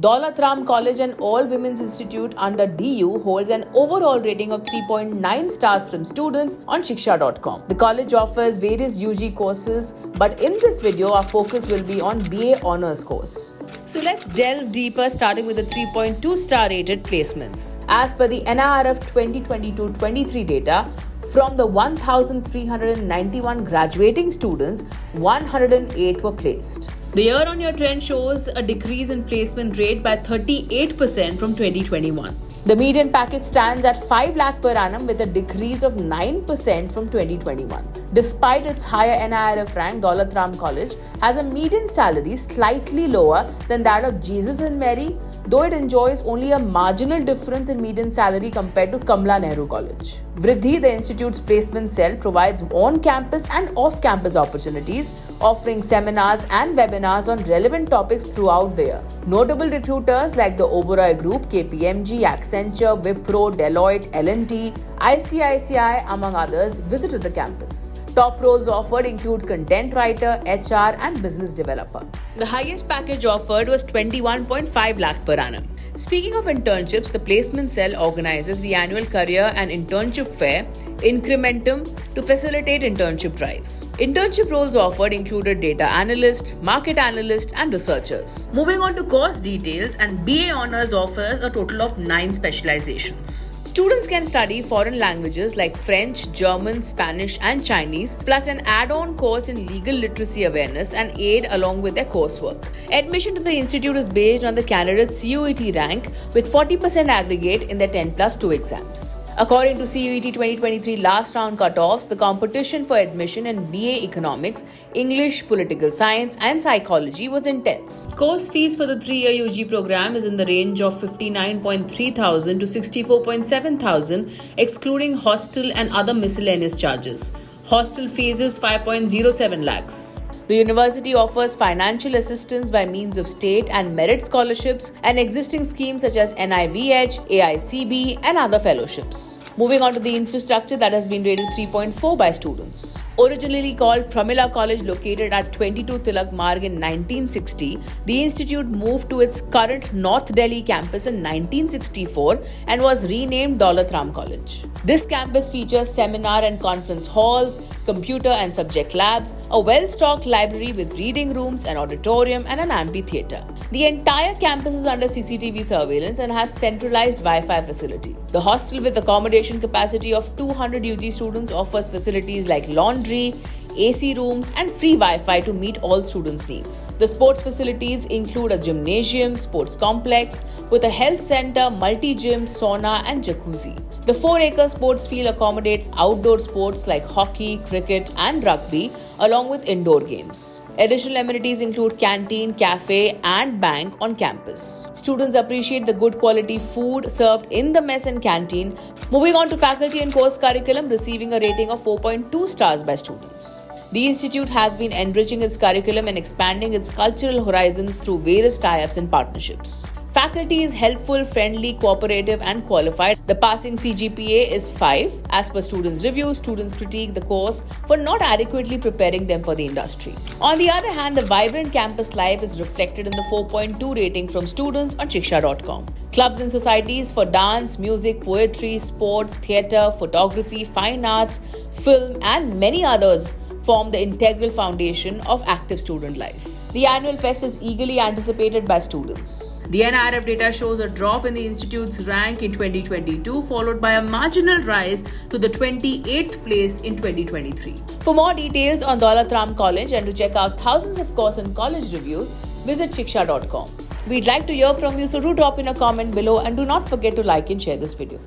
Daulat Ram College, an all-women's institute under DU, holds an overall rating of 3.9 stars from students on Shiksha.com. The college offers various UG courses, but in this video, our focus will be on BA Honours course. So let's delve deeper, starting with the 3.2 star rated placements. As per the NIRF 2022-23 data, from the 1,391 graduating students, 108 were placed. The year-on-year trend shows a decrease in placement rate by 38% from 2021. The median package stands at 5 lakh per annum with a decrease of 9% from 2021. Despite its higher NIRF rank, Daulat Ram College has a median salary slightly lower than that of Jesus and Mary, though it enjoys only a marginal difference in median salary compared to Kamla Nehru College. Vriddhi, the institute's placement cell, provides on-campus and off-campus opportunities, offering seminars and webinars on relevant topics throughout the year. Notable recruiters like the Oberoi Group, KPMG, Accenture, Wipro, Deloitte, L&T, ICICI, among others, visited the campus. Top roles offered include content writer, HR, and business developer. The highest package offered was 21.5 lakh per annum. Speaking of internships, the placement cell organizes the annual career and internship fair, Incrementum, to facilitate internship drives. Internship roles offered included data analyst, market analyst, and researchers. Moving on to course details, and BA Honours offers a total of 9 specializations. Students can study foreign languages like French, German, Spanish, and Chinese, plus an add-on course in legal literacy awareness and aid along with their coursework. Admission to the institute is based on the candidate's CUET rank with 40% aggregate in their 10+2 exams. According to CUET 2023 last round cutoffs, the competition for admission in BA Economics, English, Political Science, and Psychology was intense. Course fees for the 3-year UG program is in the range of 59.3 thousand to 64.7 thousand, excluding hostel and other miscellaneous charges. Hostel fees is 5.07 lakhs. The university offers financial assistance by means of state and merit scholarships and existing schemes such as NIVH, AICB, and other fellowships. Moving on to the infrastructure that has been rated 3.4 by students. Originally called Pramila College, located at 22 Tilak Marg in 1960, the institute moved to its current North Delhi campus in 1964 and was renamed Daulat Ram College. This campus features seminar and conference halls, computer and subject labs, a well-stocked library with reading rooms, an auditorium, and an amphitheatre. The entire campus is under CCTV surveillance and has centralized Wi-Fi facility. The hostel, with accommodation capacity of 200 UG students, offers facilities like laundry, AC rooms, and free Wi-Fi to meet all students' needs. The sports facilities include a gymnasium, sports complex with a health center, multi-gym, sauna, and jacuzzi. The 4-acre sports field accommodates outdoor sports like hockey, cricket, and rugby, along with indoor games. Additional amenities include canteen, cafe, and bank on campus. Students appreciate the good quality food served in the mess and canteen. Moving on to faculty and course curriculum, receiving a rating of 4.2 stars by students. The institute has been enriching its curriculum and expanding its cultural horizons through various tie-ups and partnerships. Faculty is helpful, friendly, cooperative, and qualified. The passing CGPA is 5. As per students' reviews, students critique the course for not adequately preparing them for the industry. On the other hand, the vibrant campus life is reflected in the 4.2 rating from students on Shiksha.com. Clubs and societies for dance, music, poetry, sports, theatre, photography, fine arts, film, and many others form the integral foundation of active student life. The annual fest is eagerly anticipated by students. The NIRF data shows a drop in the institute's rank in 2022, followed by a marginal rise to the 28th place in 2023. For more details on Daulat Ram College and to check out thousands of course and college reviews, visit Shiksha.com. We'd like to hear from you, so do drop in a comment below and do not forget to like and share this video.